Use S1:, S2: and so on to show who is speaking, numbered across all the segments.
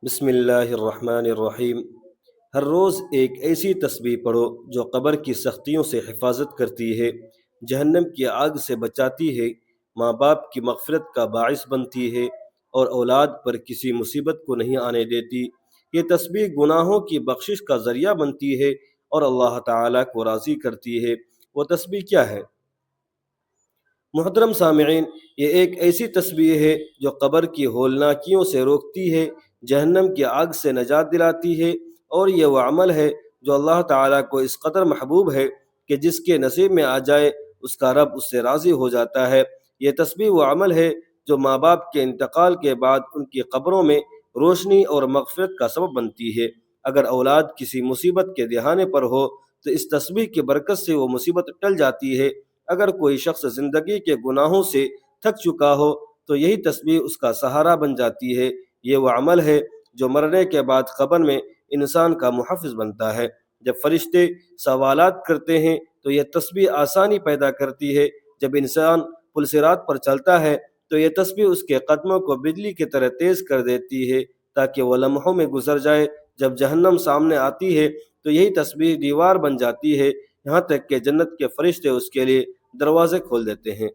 S1: بسم اللہ الرحمن الرحیم۔ ہر روز ایک ایسی تسبیح پڑھو جو قبر کی سختیوں سے حفاظت کرتی ہے، جہنم کی آگ سے بچاتی ہے، ماں باپ کی مغفرت کا باعث بنتی ہے اور اولاد پر کسی مصیبت کو نہیں آنے دیتی۔ یہ تسبیح گناہوں کی بخشش کا ذریعہ بنتی ہے اور اللہ تعالیٰ کو راضی کرتی ہے۔ وہ تسبیح کیا ہے؟ محترم سامعین، یہ ایک ایسی تسبیح ہے جو قبر کی ہولناکیوں سے روکتی ہے، جہنم کی آگ سے نجات دلاتی ہے، اور یہ وہ عمل ہے جو اللہ تعالیٰ کو اس قدر محبوب ہے کہ جس کے نصیب میں آ جائے اس کا رب اس سے راضی ہو جاتا ہے۔ یہ تسبیح وہ عمل ہے جو ماں باپ کے انتقال کے بعد ان کی قبروں میں روشنی اور مغفرت کا سبب بنتی ہے۔ اگر اولاد کسی مصیبت کے دہانے پر ہو تو اس تسبیح کی برکت سے وہ مصیبت ٹل جاتی ہے۔ اگر کوئی شخص زندگی کے گناہوں سے تھک چکا ہو تو یہی تسبیح اس کا سہارا بن جاتی ہے۔ یہ وہ عمل ہے جو مرنے کے بعد قبر میں انسان کا محافظ بنتا ہے۔ جب فرشتے سوالات کرتے ہیں تو یہ تسبیح آسانی پیدا کرتی ہے۔ جب انسان پل صراط پر چلتا ہے تو یہ تسبیح اس کے قدموں کو بجلی کی طرح تیز کر دیتی ہے تاکہ وہ لمحوں میں گزر جائے۔ جب جہنم سامنے آتی ہے تو یہی تسبیح دیوار بن جاتی ہے، یہاں تک کہ جنت کے فرشتے اس کے لیے دروازے کھول دیتے ہیں۔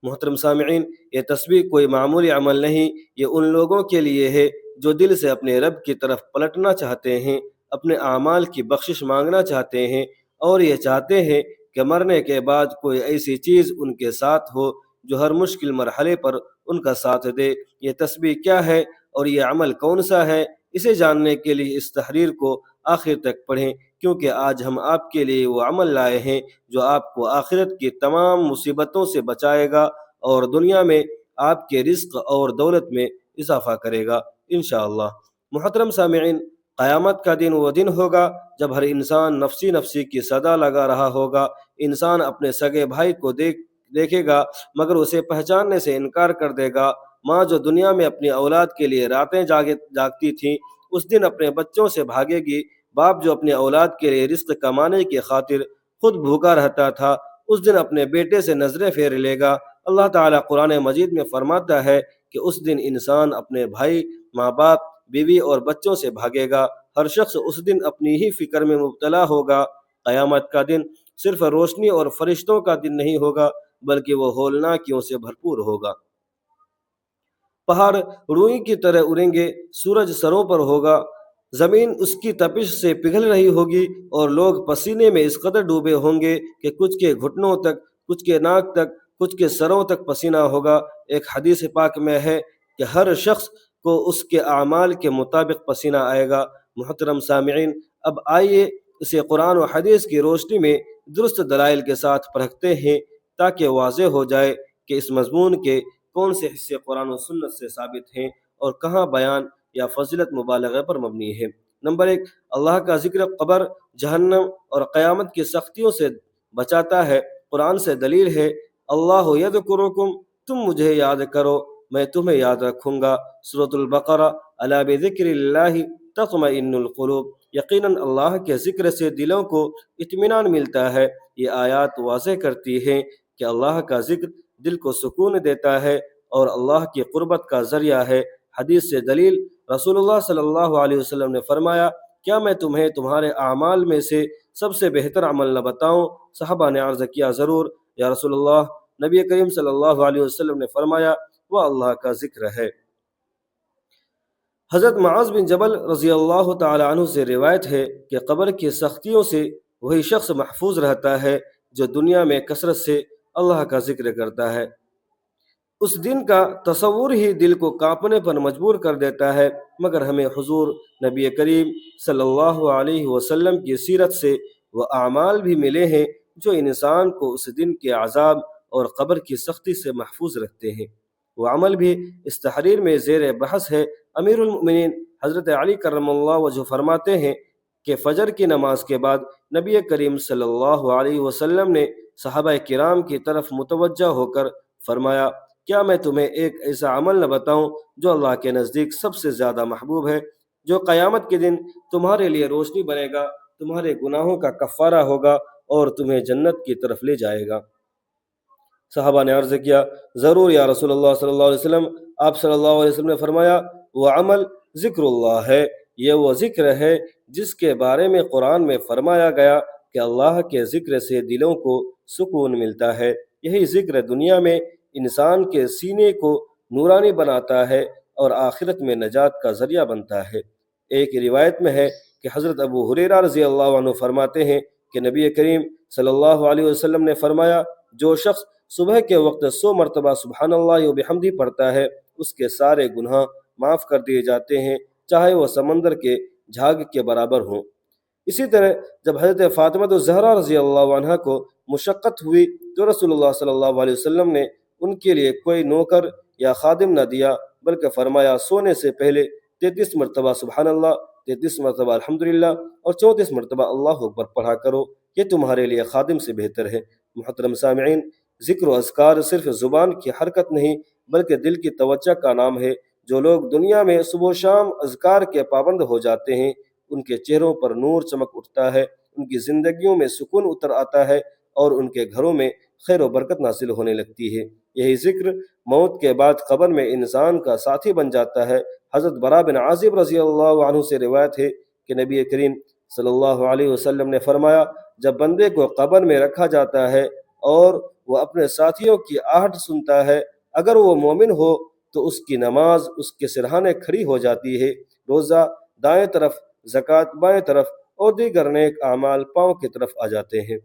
S1: محترم سامعین، یہ تسبیح کوئی معمولی عمل نہیں، یہ ان لوگوں کے لیے ہے جو دل سے اپنے رب کی طرف پلٹنا چاہتے ہیں، اپنے اعمال کی بخشش مانگنا چاہتے ہیں، اور یہ چاہتے ہیں کہ مرنے کے بعد کوئی ایسی چیز ان کے ساتھ ہو جو ہر مشکل مرحلے پر ان کا ساتھ دے۔ یہ تسبیح کیا ہے اور یہ عمل کون سا ہے، اسے جاننے کے لیے اس تحریر کو آخر تک پڑھیں، کیونکہ آج ہم آپ کے لیے وہ عمل لائے ہیں جو آپ کو آخرت کی تمام مصیبتوں سے بچائے گا اور دنیا میں آپ کے رزق اور دولت میں اضافہ کرے گا انشاءاللہ۔ محترم سامعین، قیامت کا دن وہ دن ہوگا جب ہر انسان نفسی نفسی کی صدا لگا رہا ہوگا۔ انسان اپنے سگے بھائی کو دیکھے گا مگر اسے پہچاننے سے انکار کر دے گا۔ ماں جو دنیا میں اپنی اولاد کے لیے راتیں جاگتی تھیں اس دن اپنے بچوں سے بھاگے گی۔ باپ جو اپنے اولاد کے لیے رزق کمانے کی خاطر خود بھوکا رہتا تھا اس دن اپنے بیٹے سے نظریں پھیر لے گا۔ اللہ تعالیٰ قرآن مجید میں فرماتا ہے کہ اس دن انسان اپنے بھائی، ماں باپ، بیوی اور بچوں سے بھاگے گا۔ ہر شخص اس دن اپنی ہی فکر میں مبتلا ہوگا۔ قیامت کا دن صرف روشنی اور فرشتوں کا دن نہیں ہوگا بلکہ وہ ہولناکیوں سے بھرپور ہوگا۔ پہاڑ روئی کی طرح اڑیں گے، سورج سروں پر ہوگا، زمین اس کی تپش سے پگھل رہی ہوگی اور لوگ پسینے میں اس قدر ڈوبے ہوں گے کہ کچھ کے گھٹنوں تک، کچھ کے ناک تک، کچھ کے سروں تک پسینہ ہوگا۔ ایک حدیث پاک میں ہے کہ ہر شخص کو اس کے اعمال کے مطابق پسینہ آئے گا۔ محترم سامعین، اب آئیے اسے قرآن و حدیث کی روشنی میں درست دلائل کے ساتھ پرکھتے ہیں تاکہ واضح ہو جائے کہ اس مضمون کے کون سے حصے قرآن و سنت سے ثابت ہیں اور کہاں بیان یا فضیلت مبالغہ پر مبنی ہے۔ نمبر 1، اللہ کا ذکر قبر، جہنم اور قیامت کی سختیوں سے بچاتا ہے۔ قرآن سے دلیل ہے، اللہ یذکرکم، تم مجھے یاد کرو میں تمہیں یاد رکھوں گا۔ سورۃ البقرہ، الا بذکر اللہ تطمئن القلوب، یقیناً اللہ کے ذکر سے دلوں کو اطمینان ملتا ہے۔ یہ آیات واضح کرتی ہیں کہ اللہ کا ذکر دل کو سکون دیتا ہے اور اللہ کی قربت کا ذریعہ ہے۔ حدیث سے دلیل، رسول اللہ صلی اللہ علیہ وسلم نے فرمایا، کیا میں تمہیں تمہارے اعمال میں سے سب سے بہتر عمل نہ بتاؤں؟ صحابہ نے عرض کیا، ضرور یا رسول اللہ۔ نبی کریم صلی اللہ علیہ وسلم نے فرمایا، وہ اللہ کا ذکر ہے۔ حضرت معاذ بن جبل رضی اللہ تعالی عنہ سے روایت ہے کہ قبر کی سختیوں سے وہی شخص محفوظ رہتا ہے جو دنیا میں کثرت سے اللہ کا ذکر کرتا ہے۔ اس دن کا تصور ہی دل کو کانپنے پر مجبور کر دیتا ہے، مگر ہمیں حضور نبی کریم صلی اللہ علیہ وسلم کی سیرت سے وہ اعمال بھی ملے ہیں جو انسان کو اس دن کے عذاب اور قبر کی سختی سے محفوظ رکھتے ہیں۔ وہ عمل بھی اس تحریر میں زیر بحث ہے۔ امیر المؤمنین حضرت علی کرم اللہ وجہ فرماتے ہیں کہ فجر کی نماز کے بعد نبی کریم صلی اللہ علیہ وسلم نے صحابہ کرام کی طرف متوجہ ہو کر فرمایا، کیا میں تمہیں ایک ایسا عمل نہ بتاؤں جو اللہ کے نزدیک سب سے زیادہ محبوب ہے، جو قیامت کے دن تمہارے لیے روشنی بنے گا، تمہارے گناہوں کا کفارہ ہوگا اور تمہیں جنت کی طرف لے جائے گا؟ صحابہ نے عرض کیا، ضرور یا رسول اللہ صلی اللہ علیہ وسلم۔ آپ صلی اللہ علیہ وسلم نے فرمایا، وہ عمل ذکر اللہ ہے۔ یہ وہ ذکر ہے جس کے بارے میں قرآن میں فرمایا گیا کہ اللہ کے ذکر سے دلوں کو سکون ملتا ہے۔ یہی ذکر دنیا میں انسان کے سینے کو نورانی بناتا ہے اور آخرت میں نجات کا ذریعہ بنتا ہے۔ ایک روایت میں ہے کہ حضرت ابو ہریرہ رضی اللہ عنہ فرماتے ہیں کہ نبی کریم صلی اللہ علیہ وسلم نے فرمایا، جو شخص صبح کے وقت 100 مرتبہ سبحان اللہ و بحمدہ پڑھتا ہے، اس کے سارے گناہ معاف کر دیے جاتے ہیں، چاہے وہ سمندر کے جھاگ کے برابر ہوں۔ اسی طرح جب حضرت فاطمہ الزہرا رضی اللہ عنہا کو مشقت ہوئی تو رسول اللہ صلی اللہ علیہ وسلم نے ان کے لیے کوئی نوکر یا خادم نہ دیا، بلکہ فرمایا سونے سے پہلے 33 مرتبہ سبحان اللہ، 33 مرتبہ الحمدللہ اور 34 مرتبہ اللہ اکبر پڑھا کرو، یہ تمہارے لیے خادم سے بہتر ہے۔ محترم سامعین، ذکر و اذکار صرف زبان کی حرکت نہیں بلکہ دل کی توجہ کا نام ہے۔ جو لوگ دنیا میں صبح و شام اذکار کے پابند ہو جاتے ہیں، ان کے چہروں پر نور چمک اٹھتا ہے، ان کی زندگیوں میں سکون اتر آتا ہے اور ان کے گھروں میں خیر و برکت نازل ہونے لگتی ہے۔ یہی ذکر موت کے بعد قبر میں انسان کا ساتھی بن جاتا ہے۔ حضرت برا بن عازب رضی اللہ عنہ سے روایت ہے کہ نبی کریم صلی اللہ علیہ وسلم نے فرمایا، جب بندے کو قبر میں رکھا جاتا ہے اور وہ اپنے ساتھیوں کی آہٹ سنتا ہے، اگر وہ مومن ہو تو اس کی نماز اس کے سرہانے کھڑی ہو جاتی ہے، روزہ دائیں طرف، زکوٰۃ بائیں طرف اور دیگر نیک اعمال پاؤں کی طرف آ جاتے ہیں۔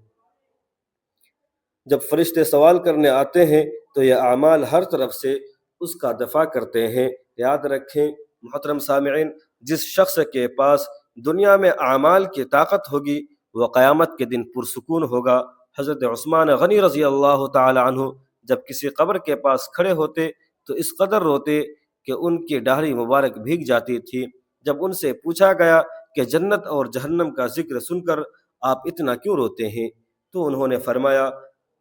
S1: جب فرشتے سوال کرنے آتے ہیں تو یہ اعمال ہر طرف سے اس کا دفاع کرتے ہیں۔ یاد رکھیں محترم سامعین، جس شخص کے پاس دنیا میں اعمال کی طاقت ہوگی وہ قیامت کے دن پرسکون ہوگا۔ حضرت عثمان غنی رضی اللہ تعالی عنہ جب کسی قبر کے پاس کھڑے ہوتے تو اس قدر روتے کہ ان کی داڑھی مبارک بھیگ جاتی تھی۔ جب ان سے پوچھا گیا کہ جنت اور جہنم کا ذکر سن کر آپ اتنا کیوں روتے ہیں، تو انہوں نے فرمایا،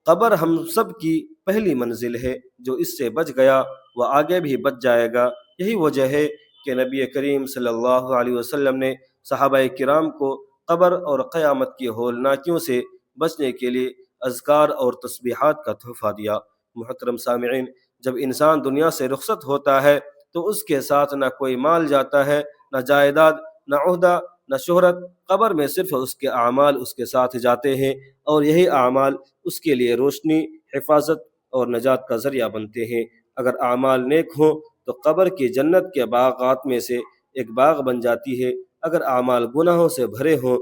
S1: قبر ہم سب کی پہلی منزل ہے، جو اس سے بچ گیا وہ آگے بھی بچ جائے گا۔ یہی وجہ ہے کہ نبی کریم صلی اللہ علیہ وسلم نے صحابہ کرام کو قبر اور قیامت کی ہولناکیوں سے بچنے کے لیے اذکار اور تسبیحات کا تحفہ دیا۔ محترم سامعین، جب انسان دنیا سے رخصت ہوتا ہے تو اس کے ساتھ نہ کوئی مال جاتا ہے، نہ جائیداد، نہ عہدہ، نہ شہرت۔ قبر میں صرف اس کے اعمال اس کے ساتھ جاتے ہیں اور یہی اعمال اس کے لیے روشنی، حفاظت اور نجات کا ذریعہ بنتے ہیں۔ اگر اعمال نیک ہوں تو قبر کی جنت کے باغات میں سے ایک باغ بن جاتی ہے، اگر اعمال گناہوں سے بھرے ہوں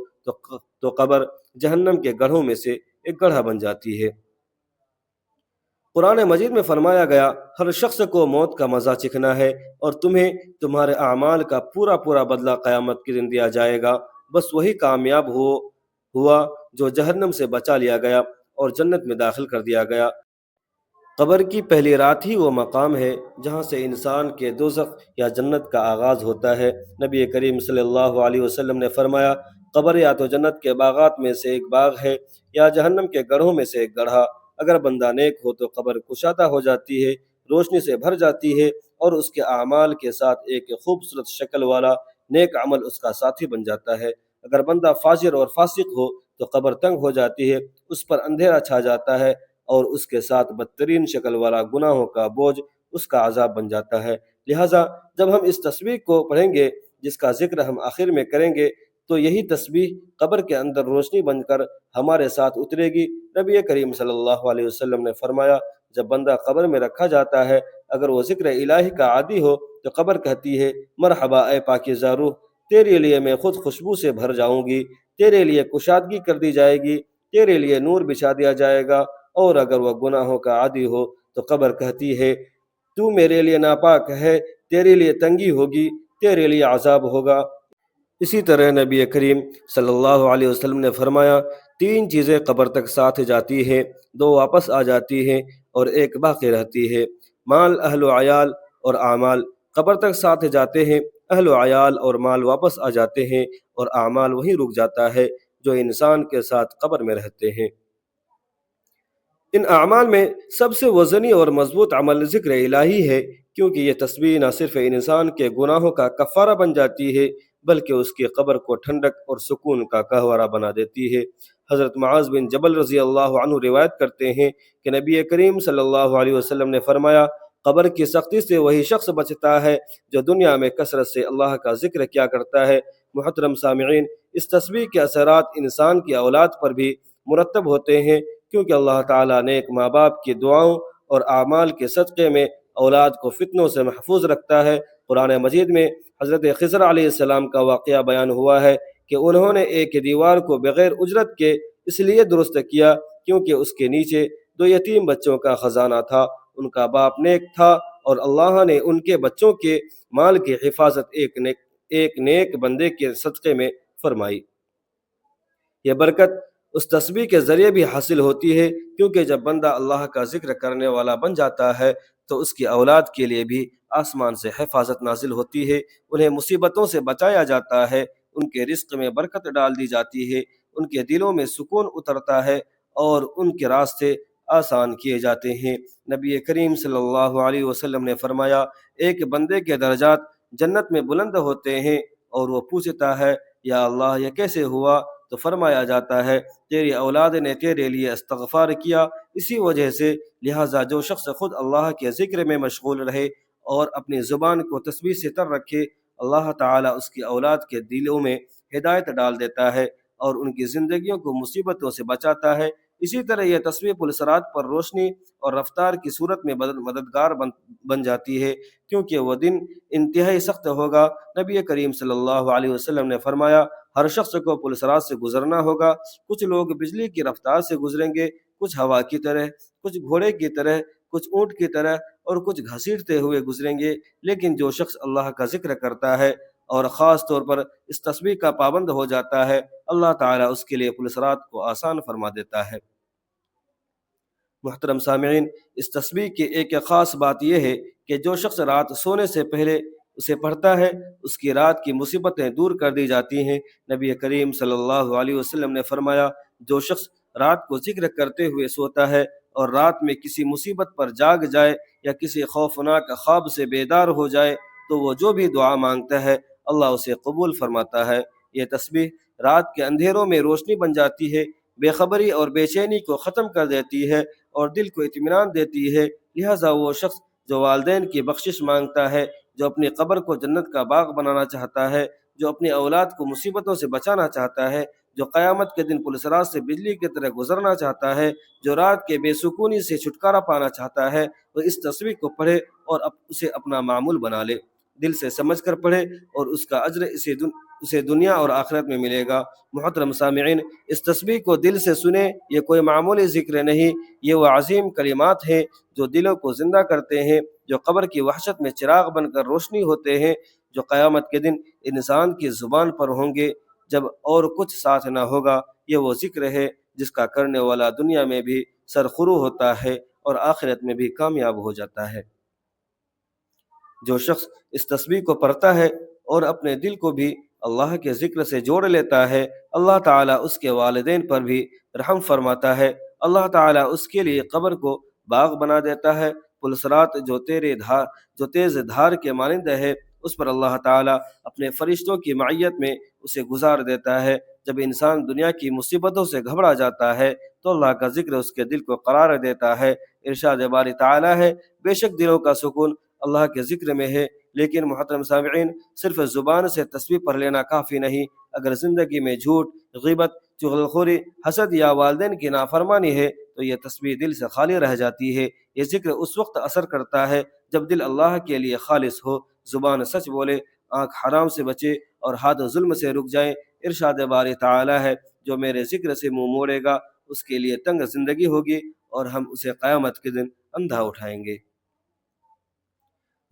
S1: تو قبر جہنم کے گڑھوں میں سے ایک گڑھا بن جاتی ہے۔ قرآن مجید میں فرمایا گیا، ہر شخص کو موت کا مزہ چکھنا ہے اور تمہیں تمہارے اعمال کا پورا پورا بدلہ قیامت کے دن دیا جائے گا۔ بس وہی کامیاب ہوا جو جہنم سے بچا لیا گیا اور جنت میں داخل کر دیا گیا۔ قبر کی پہلی رات ہی وہ مقام ہے جہاں سے انسان کے دوزخ یا جنت کا آغاز ہوتا ہے۔ نبی کریم صلی اللہ علیہ وسلم نے فرمایا، قبر یا تو جنت کے باغات میں سے ایک باغ ہے یا جہنم کے گڑھوں میں سے ایک گڑھا۔ اگر بندہ نیک ہو تو قبر کشادہ ہو جاتی ہے، روشنی سے بھر جاتی ہے اور اس کے اعمال کے ساتھ ایک خوبصورت شکل والا نیک عمل اس کا ساتھی بن جاتا ہے۔ اگر بندہ فاجر اور فاسق ہو تو قبر تنگ ہو جاتی ہے، اس پر اندھیرا چھا جاتا ہے اور اس کے ساتھ بدترین شکل والا گناہوں کا بوجھ اس کا عذاب بن جاتا ہے۔ لہٰذا جب ہم اس تسبیح کو پڑھیں گے جس کا ذکر ہم آخر میں کریں گے تو یہی تسبیح قبر کے اندر روشنی بن کر ہمارے ساتھ اترے گی۔ نبی کریم صلی اللہ علیہ وسلم نے فرمایا، جب بندہ قبر میں رکھا جاتا ہے اگر وہ ذکر الہی کا عادی ہو تو قبر کہتی ہے، مرحبا اے پاکیزہ روح، تیرے لیے میں خود خوشبو سے بھر جاؤں گی، تیرے لیے کشادگی کر دی جائے گی، تیرے لیے نور بچھا دیا جائے گا۔ اور اگر وہ گناہوں کا عادی ہو تو قبر کہتی ہے، تو میرے لیے ناپاک ہے، تیرے لیے تنگی ہوگی، تیرے لیے عذاب ہوگا۔ اسی طرح نبی کریم صلی اللہ علیہ وسلم نے فرمایا، 3 چیزیں قبر تک ساتھ جاتی ہیں، 2 واپس آ جاتی ہیں اور ایک باقی رہتی ہے، مال، اہل و عیال اور اعمال۔ قبر تک ساتھ جاتے ہیں، اہل و عیال اور مال واپس آ جاتے ہیں اور اعمال وہیں رک جاتا ہے جو انسان کے ساتھ قبر میں رہتے ہیں۔ ان اعمال میں سب سے وزنی اور مضبوط عمل ذکر الہی ہے، کیونکہ یہ تسبیح نہ صرف انسان کے گناہوں کا کفارہ بن جاتی ہے بلکہ اس کی قبر کو ٹھنڈک اور سکون کا گہوارہ بنا دیتی ہے۔ حضرت معاذ بن جبل رضی اللہ عنہ روایت کرتے ہیں کہ نبی کریم صلی اللہ علیہ وسلم نے فرمایا، قبر کی سختی سے وہی شخص بچتا ہے جو دنیا میں کثرت سے اللہ کا ذکر کیا کرتا ہے۔ محترم سامعین، اس تصویر کے اثرات انسان کی اولاد پر بھی مرتب ہوتے ہیں، کیونکہ اللہ تعالیٰ نیک ماں باپ کی دعاؤں اور اعمال کے صدقے میں اولاد کو فتنوں سے محفوظ رکھتا ہے۔ قرآن مجید میں حضرت خضر علیہ السلام کا واقعہ بیان ہوا ہے کہ انہوں نے ایک دیوار کو بغیر اجرت کے اس لیے درست کیا کیونکہ اس کے نیچے 2 یتیم بچوں کا خزانہ تھا۔ ان کا باپ نیک تھا اور اللہ نے ان کے بچوں کے مال کی حفاظت ایک نیک بندے کے صدقے میں فرمائی۔ یہ برکت اس تسبیح کے ذریعے بھی حاصل ہوتی ہے، کیونکہ جب بندہ اللہ کا ذکر کرنے والا بن جاتا ہے تو اس کی اولاد کے لیے بھی آسمان سے حفاظت نازل ہوتی ہے، انہیں مصیبتوں سے بچایا جاتا ہے، ان کے رزق میں برکت ڈال دی جاتی ہے، ان کے دلوں میں سکون اترتا ہے اور ان کے راستے آسان کیے جاتے ہیں۔ نبی کریم صلی اللہ علیہ وسلم نے فرمایا، ایک بندے کے درجات جنت میں بلند ہوتے ہیں اور وہ پوچھتا ہے، یا اللہ یہ کیسے ہوا؟ تو فرمایا جاتا ہے، تیری اولاد نے تیرے لیے استغفار کیا، اسی وجہ سے لہٰذا جو شخص خود اللہ کے ذکر میں مشغول رہے اور اپنی زبان کو تسبیح سے تر رکھے، اللہ تعالیٰ اس کی اولاد کے دلوں میں ہدایت ڈال دیتا ہے اور ان کی زندگیوں کو مصیبتوں سے بچاتا ہے۔ اسی طرح یہ تسبیح پلسرات پر روشنی اور رفتار کی صورت میں مددگار بن جاتی ہے، کیونکہ وہ دن انتہائی سخت ہوگا۔ نبی کریم صلی اللہ علیہ وسلم نے فرمایا، ہر شخص کو پلسرات سے گزرنا ہوگا، کچھ لوگ بجلی کی رفتار سے گزریں گے، کچھ ہوا کی طرح، کچھ گھوڑے کی طرح، کچھ اونٹ کی طرح اور کچھ گھسیٹتے ہوئے گزریں گے، لیکن جو شخص اللہ کا ذکر کرتا ہے اور خاص طور پر اس تسبیح کا پابند ہو جاتا ہے، اللہ تعالیٰ اس کے لیے پلسرات کو آسان فرما دیتا ہے۔ محترم سامعین، اس تسبیح کی ایک خاص بات یہ ہے کہ جو شخص رات سونے سے پہلے اسے پڑھتا ہے، اس کی رات کی مصیبتیں دور کر دی جاتی ہیں۔ نبی کریم صلی اللہ علیہ وسلم نے فرمایا، جو شخص رات کو ذکر کرتے ہوئے سوتا ہے اور رات میں کسی مصیبت پر جاگ جائے یا کسی خوفناک خواب سے بیدار ہو جائے تو وہ جو بھی دعا مانگتا ہے اللہ اسے قبول فرماتا ہے۔ یہ تسبیح رات کے اندھیروں میں روشنی بن جاتی ہے، بے خبری اور بے چینی کو ختم کر دیتی ہے اور دل کو اطمینان دیتی ہے۔ لہٰذا وہ شخص جو والدین کی بخشش مانگتا ہے، جو اپنی قبر کو جنت کا باغ بنانا چاہتا ہے، جو اپنی اولاد کو مصیبتوں سے بچانا چاہتا ہے، جو قیامت کے دن پلسرات سے بجلی کی طرح گزرنا چاہتا ہے، جو رات کے بے سکونی سے چھٹکارا پانا چاہتا ہے، وہ اس تسبیح کو پڑھے اور اسے اپنا معمول بنا لے، دل سے سمجھ کر پڑھے اور اس کا اجر اسے دنیا اور آخرت میں ملے گا۔ محترم سامعین، اس تسبیح کو دل سے سنیں، یہ کوئی معمولی ذکر نہیں، یہ وہ عظیم کلمات ہیں جو دلوں کو زندہ کرتے ہیں، جو قبر کی وحشت میں چراغ بن کر روشنی ہوتے ہیں، جو قیامت کے دن انسان کی زبان پر ہوں گے جب اور کچھ ساتھ نہ ہوگا۔ یہ وہ ذکر ہے جس کا کرنے والا دنیا میں بھی سرخرو ہوتا ہے اور آخرت میں بھی کامیاب ہو جاتا ہے۔ جو شخص اس تسبیح کو پڑھتا ہے اور اپنے دل کو بھی اللہ کے ذکر سے جوڑ لیتا ہے، اللہ تعالیٰ اس کے والدین پر بھی رحم فرماتا ہے۔ اللہ تعالیٰ اس کے لیے قبر کو باغ بنا دیتا ہے۔ پلسرات جو تیز دھار کے مانند ہے، اس پر اللہ تعالیٰ اپنے فرشتوں کی معیت میں اسے گزار دیتا ہے۔ جب انسان دنیا کی مصیبتوں سے گھبرا جاتا ہے تو اللہ کا ذکر اس کے دل کو قرار دیتا ہے۔ ارشاد باری تعالیٰ ہے، بے شک دلوں کا سکون اللہ کے ذکر میں ہے۔ لیکن محترم سامعین، صرف زبان سے تسبیح پڑھ لینا کافی نہیں۔ اگر زندگی میں جھوٹ، غیبت، چغلخوری، حسد یا والدین کی نافرمانی ہے تو یہ تسبیح دل سے خالی رہ جاتی ہے۔ یہ ذکر اس وقت اثر کرتا ہے جب دل اللہ کے لیے خالص ہو، زبان سچ بولے، آنکھ حرام سے بچے اور ہاتھ ظلم سے رک جائیں۔ ارشاد باری تعالیٰ ہے، جو میرے ذکر سے منہ موڑے گا اس کے لیے تنگ زندگی ہوگی اور ہم اسے قیامت کے دن اندھا اٹھائیں گے۔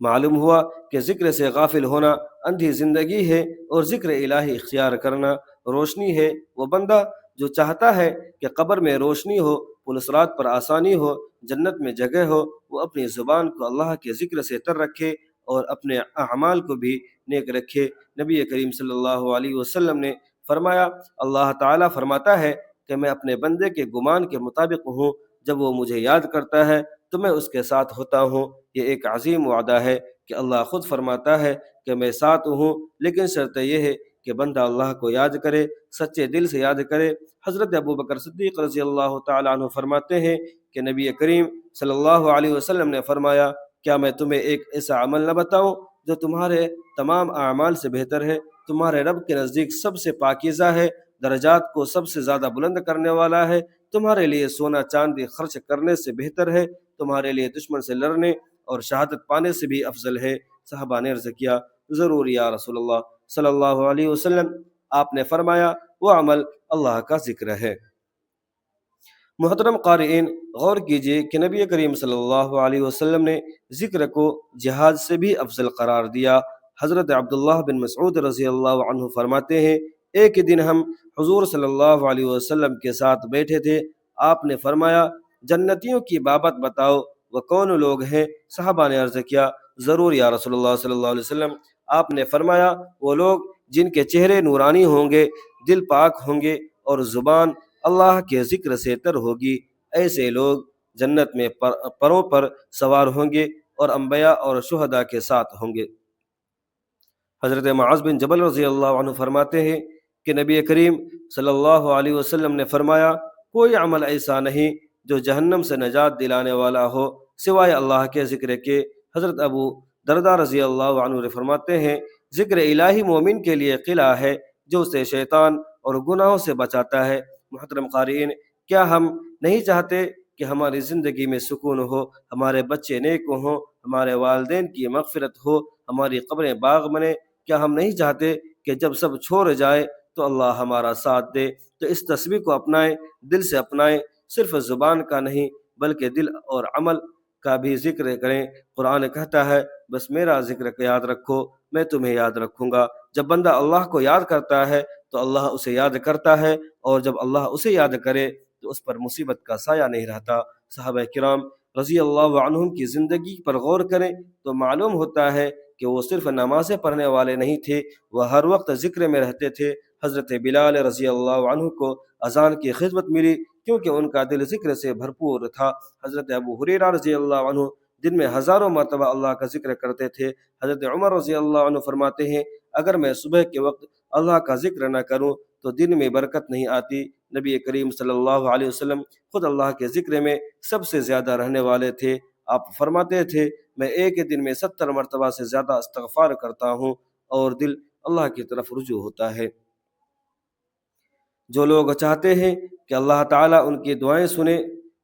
S1: معلوم ہوا کہ ذکر سے غافل ہونا اندھی زندگی ہے اور ذکر الہی اختیار کرنا روشنی ہے۔ وہ بندہ جو چاہتا ہے کہ قبر میں روشنی ہو، پلسرات پر آسانی ہو، جنت میں جگہ ہو، وہ اپنی زبان کو اللہ کے ذکر سے تر رکھے اور اپنے اعمال کو بھی نیک رکھے۔ نبی کریم صلی اللہ علیہ وسلم نے فرمایا، اللہ تعالیٰ فرماتا ہے کہ میں اپنے بندے کے گمان کے مطابق ہوں، جب وہ مجھے یاد کرتا ہے تو میں اس کے ساتھ ہوتا ہوں۔ یہ ایک عظیم وعدہ ہے کہ اللہ خود فرماتا ہے کہ میں ساتھ ہوں، لیکن شرط یہ ہے کہ بندہ اللہ کو یاد کرے، سچے دل سے یاد کرے۔ حضرت ابوبکر صدیق رضی اللہ تعالیٰ عنہ فرماتے ہیں کہ نبی کریم صلی اللہ علیہ وسلم نے فرمایا کیا میں تمہیں ایک ایسا عمل نہ بتاؤں جو تمہارے تمام اعمال سے بہتر ہے؟ تمہارے رب کے نزدیک سب سے پاکیزہ ہے، درجات کو سب سے زیادہ بلند کرنے والا ہے، تمہارے لیے سونا چاندی خرچ کرنے سے بہتر ہے، تمہارے لیے دشمن سے لڑنے اور شہادت پانے سے بھی افضل ہے۔ صحابہ نے عرض کیا، ضرور یا رسول اللہ صلی اللہ علیہ وسلم۔ آپ نے فرمایا، وہ عمل اللہ کا ذکر ہے۔ محترم قارئین، غور کیجئے کہ نبی کریم صلی اللہ علیہ وسلم نے ذکر کو جہاد سے بھی افضل قرار دیا۔ حضرت عبداللہ بن مسعود رضی اللہ عنہ فرماتے ہیں، ایک دن ہم حضور صلی اللہ علیہ وسلم کے ساتھ بیٹھے تھے، آپ نے فرمایا، جنتیوں کی بابت بتاؤ، وہ کون لوگ ہیں؟ صحابہ نے عرض کیا، ضرور یا رسول اللہ صلی اللہ علیہ وسلم۔ آپ نے فرمایا، وہ لوگ جن کے چہرے نورانی ہوں گے، دل پاک ہوں گے اور زبان اللہ کے ذکر سے تر ہوگی، ایسے لوگ جنت میں پروں پر سوار ہوں گے اور انبیاء اور شہداء کے ساتھ ہوں گے۔ حضرت معاذ بن جبل رضی اللہ عنہ فرماتے ہیں کہ نبی کریم صلی اللہ علیہ وسلم نے فرمایا، کوئی عمل ایسا نہیں جو جہنم سے نجات دلانے والا ہو سوائے اللہ کے ذکر کے۔ حضرت ابو درداء رضی اللہ عنہ فرماتے ہیں، ذکر الہی مومن کے لیے قلعہ ہے جو اسے شیطان اور گناہوں سے بچاتا ہے۔ محترم قارئین، کیا ہم نہیں چاہتے کہ ہماری زندگی میں سکون ہو، ہمارے بچے نیک ہوں، ہمارے والدین کی مغفرت ہو، ہماری قبریں باغ بنے؟ کیا ہم نہیں چاہتے کہ جب سب چھوڑ جائے تو اللہ ہمارا ساتھ دے؟ تو اس تسبیح کو اپنائیں، دل سے اپنائیں، صرف زبان کا نہیں بلکہ دل اور عمل کا بھی ذکر کریں۔ قرآن کہتا ہے، بس میرا ذکر یاد رکھو، میں تمہیں یاد رکھوں گا۔ جب بندہ اللہ کو یاد کرتا ہے تو اللہ اسے یاد کرتا ہے، اور جب اللہ اسے یاد کرے تو اس پر مصیبت کا سایہ نہیں رہتا۔ صحابہ کرام رضی اللہ عنہم کی زندگی پر غور کریں تو معلوم ہوتا ہے کہ وہ صرف نمازیں پڑھنے والے نہیں تھے، وہ ہر وقت ذکر میں رہتے تھے۔ حضرت بلال رضی اللہ عنہ کو اذان کی خدمت ملی کیونکہ ان کا دل ذکر سے بھرپور تھا۔ حضرت ابو ہریرہ رضی اللہ عنہ دن میں ہزاروں مرتبہ اللہ کا ذکر کرتے تھے۔ حضرت عمر رضی اللہ عنہ فرماتے ہیں، اگر میں صبح کے وقت اللہ کا ذکر نہ کروں تو دن میں برکت نہیں آتی۔ نبی کریم صلی اللہ علیہ وسلم خود اللہ کے ذکر میں سب سے زیادہ رہنے والے تھے۔ آپ فرماتے تھے، میں ایک دن میں 70 مرتبہ سے زیادہ استغفار کرتا ہوں اور دل اللہ کی طرف رجوع ہوتا ہے۔ جو لوگ چاہتے ہیں کہ اللہ تعالیٰ ان کی دعائیں سنے،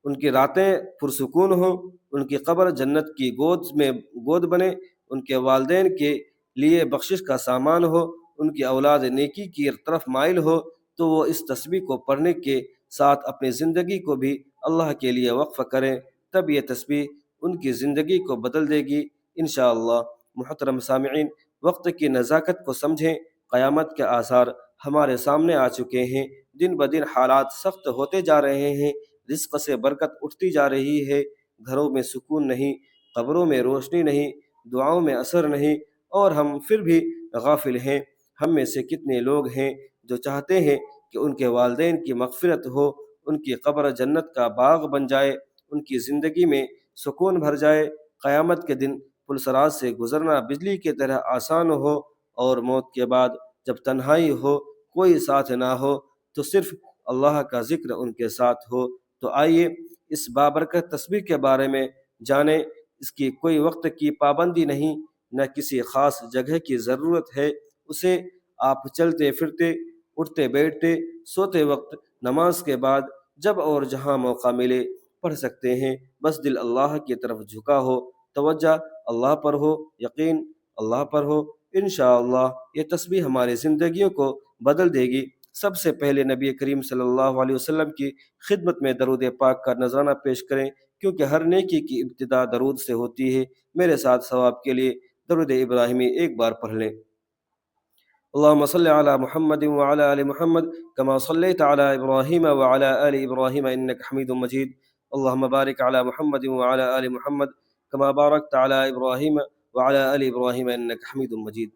S1: ان کی راتیں پرسکون ہوں، ان کی قبر جنت کی گود بنے، ان کے والدین کے لیے بخشش کا سامان ہو، ان کی اولاد نیکی کی طرف مائل ہو، تو وہ اس تسبیح کو پڑھنے کے ساتھ اپنی زندگی کو بھی اللہ کے لیے وقف کریں، تب یہ تسبیح ان کی زندگی کو بدل دے گی انشاءاللہ۔ محترم سامعین، وقت کی نزاکت کو سمجھیں، قیامت کے آثار ہمارے سامنے آ چکے ہیں، دن بدن حالات سخت ہوتے جا رہے ہیں، رزق سے برکت اٹھتی جا رہی ہے، گھروں میں سکون نہیں، قبروں میں روشنی نہیں، دعاؤں میں اثر نہیں، اور ہم پھر بھی غافل ہیں۔ ہم میں سے کتنے لوگ ہیں جو چاہتے ہیں کہ ان کے والدین کی مغفرت ہو، ان کی قبر جنت کا باغ بن جائے، ان کی زندگی میں سکون بھر جائے، قیامت کے دن پلسرات سے گزرنا بجلی کی طرح آسان ہو، اور موت کے بعد جب تنہائی ہو، کوئی ساتھ نہ ہو، تو صرف اللہ کا ذکر ان کے ساتھ ہو۔ تو آئیے اس بابرکت تسبیح کے بارے میں جانیں۔ اس کی کوئی وقت کی پابندی نہیں، نہ کسی خاص جگہ کی ضرورت ہے، اسے آپ چلتے پھرتے، اٹھتے بیٹھتے، سوتے وقت، نماز کے بعد، جب اور جہاں موقع ملے پڑھ سکتے ہیں۔ بس دل اللہ کی طرف جھکا ہو، توجہ اللہ پر ہو، یقین اللہ پر ہو، انشاءاللہ یہ تسبیح ہماری زندگیوں کو بدل دے گی۔ سب سے پہلے نبی کریم صلی اللہ علیہ وسلم کی خدمت میں درود پاک کا نذرانہ پیش کریں، کیونکہ ہر نیکی کی ابتدا درود سے ہوتی ہے۔ میرے ساتھ ثواب کے لیے درود ابراہیمی ایک بار پڑھ لیں۔ اللهم صل على محمد وعلى آل محمد كما صليت على إبراهيم وعلى آل إبراهيم إنك حميد مجيد. اللهم بارك على محمد وعلى آل محمد كما باركت على إبراهيم وعلى آل إبراهيم إنك حميد مجيد.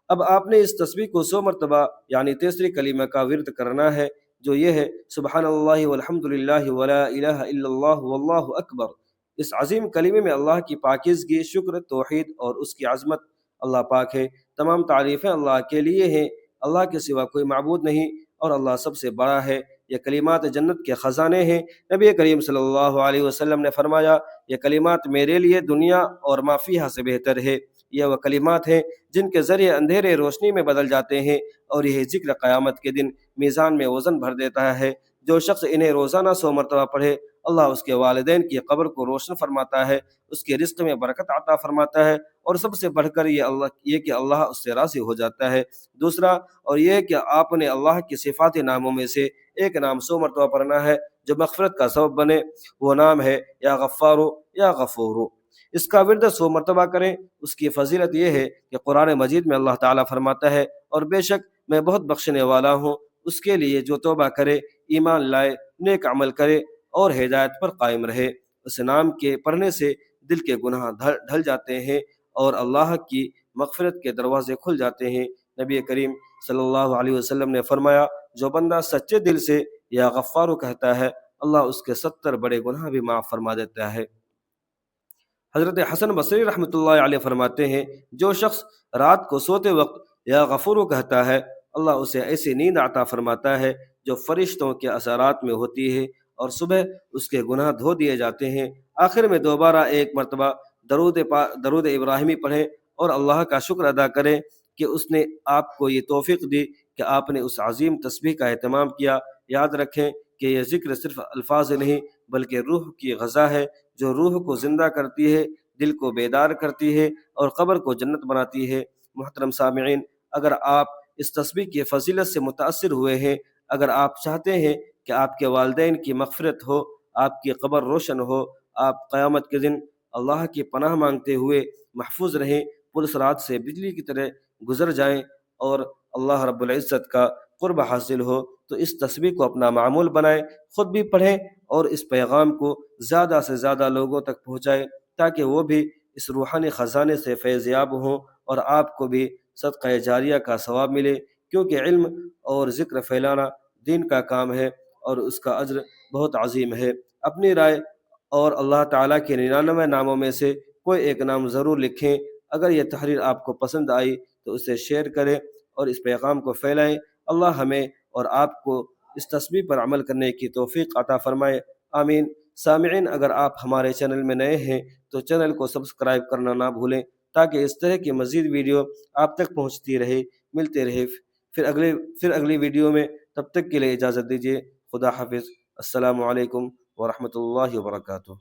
S1: اب آپ نے اس تسبیح کو 100 مرتبہ یعنی تیسری کلمہ کا ورد کرنا ہے، جو یہ ہے، سبحان اللہ والحمد للہ ولا الہ الا اللہ واللہ اکبر۔ اس عظیم کلمے میں اللہ کی پاکیزگی، شکر، توحید اور اس کی عظمت۔ اللہ پاک ہے، تمام تعریفیں اللہ کے لیے ہیں، اللہ کے سوا کوئی معبود نہیں، اور اللہ سب سے بڑا ہے۔ یہ کلمات جنت کے خزانے ہیں۔ نبی کریم صلی اللہ علیہ وسلم نے فرمایا یہ کلمات میرے لیے دنیا اور ما فیہا سے بہتر ہے۔ یہ وہ کلمات ہیں جن کے ذریعے اندھیرے روشنی میں بدل جاتے ہیں، اور یہ ذکر قیامت کے دن میزان میں وزن بھر دیتا ہے۔ جو شخص انہیں روزانہ 100 مرتبہ پڑھے، اللہ اس کے والدین کی قبر کو روشن فرماتا ہے، اس کے رزق میں برکت عطا فرماتا ہے، اور سب سے بڑھ کر یہ کہ اللہ اس سے راضی ہو جاتا ہے۔ دوسرا اور یہ کہ آپ نے اللہ کے صفات ناموں میں سے ایک نام 100 مرتبہ پڑھنا ہے جو مغفرت کا سبب بنے، وہ نام ہے یا غفارو یا غفورو۔ اس کا ورد 100 مرتبہ کریں۔ اس کی فضیلت یہ ہے کہ قرآن مجید میں اللہ تعالیٰ فرماتا ہے اور بے شک میں بہت بخشنے والا ہوں اس کے لیے جو توبہ کرے، ایمان لائے، نیک عمل کرے اور ہدایت پر قائم رہے۔ اس نام کے پڑھنے سے دل کے گناہ ڈھل جاتے ہیں اور اللہ کی مغفرت کے دروازے کھل جاتے ہیں۔ نبی کریم صلی اللہ علیہ وسلم نے فرمایا جو بندہ سچے دل سے یا غفارو کہتا ہے، اللہ اس کے 70 بڑے گناہ بھی معاف فرما دیتا ہے۔ حضرت حسن بصری رحمۃ اللہ علیہ فرماتے ہیں جو شخص رات کو سوتے وقت یا غفورو کہتا ہے، اللہ اسے ایسی نیند عطا فرماتا ہے جو فرشتوں کے اثرات میں ہوتی ہے، اور صبح اس کے گناہ دھو دیے جاتے ہیں۔ آخر میں دوبارہ ایک مرتبہ درود ابراہیمی پڑھیں اور اللہ کا شکر ادا کریں کہ اس نے آپ کو یہ توفیق دی کہ آپ نے اس عظیم تسبیح کا اہتمام کیا۔ یاد رکھیں کہ یہ ذکر صرف الفاظ نہیں بلکہ روح کی غذا ہے جو روح کو زندہ کرتی ہے، دل کو بیدار کرتی ہے اور قبر کو جنت بناتی ہے۔ محترم سامعین، اگر آپ اس تسبیح کی فضیلت سے متاثر ہوئے ہیں، اگر آپ چاہتے ہیں کہ آپ کے والدین کی مغفرت ہو، آپ کی قبر روشن ہو، آپ قیامت کے دن اللہ کی پناہ مانگتے ہوئے محفوظ رہیں، پولیس رات سے بجلی کی طرح گزر جائیں اور اللہ رب العزت کا قرب حاصل ہو، تو اس تسبیح کو اپنا معمول بنائیں، خود بھی پڑھیں اور اس پیغام کو زیادہ سے زیادہ لوگوں تک پہنچائیں تاکہ وہ بھی اس روحانی خزانے سے فیض یاب ہوں اور آپ کو بھی صدقہ جاریہ کا ثواب ملے، کیونکہ علم اور ذکر پھیلانا دین کا کام ہے اور اس کا اجر بہت عظیم ہے۔ اپنی رائے اور اللہ تعالیٰ کے 99 ناموں میں سے کوئی ایک نام ضرور لکھیں۔ اگر یہ تحریر آپ کو پسند آئی تو اسے شیئر کریں اور اس پیغام کو پھیلائیں۔ اللہ ہمیں اور آپ کو اس تسبیح پر عمل کرنے کی توفیق عطا فرمائے، آمین۔ سامعین، اگر آپ ہمارے چینل میں نئے ہیں تو چینل کو سبسکرائب کرنا نہ بھولیں تاکہ اس طرح کی مزید ویڈیو آپ تک پہنچتی رہے، ملتے رہے پھر اگلی ویڈیو میں۔ تب تک کے لیے اجازت دیجیے، خدا حافظ، السلام علیکم ورحمۃ اللہ وبرکاتہ۔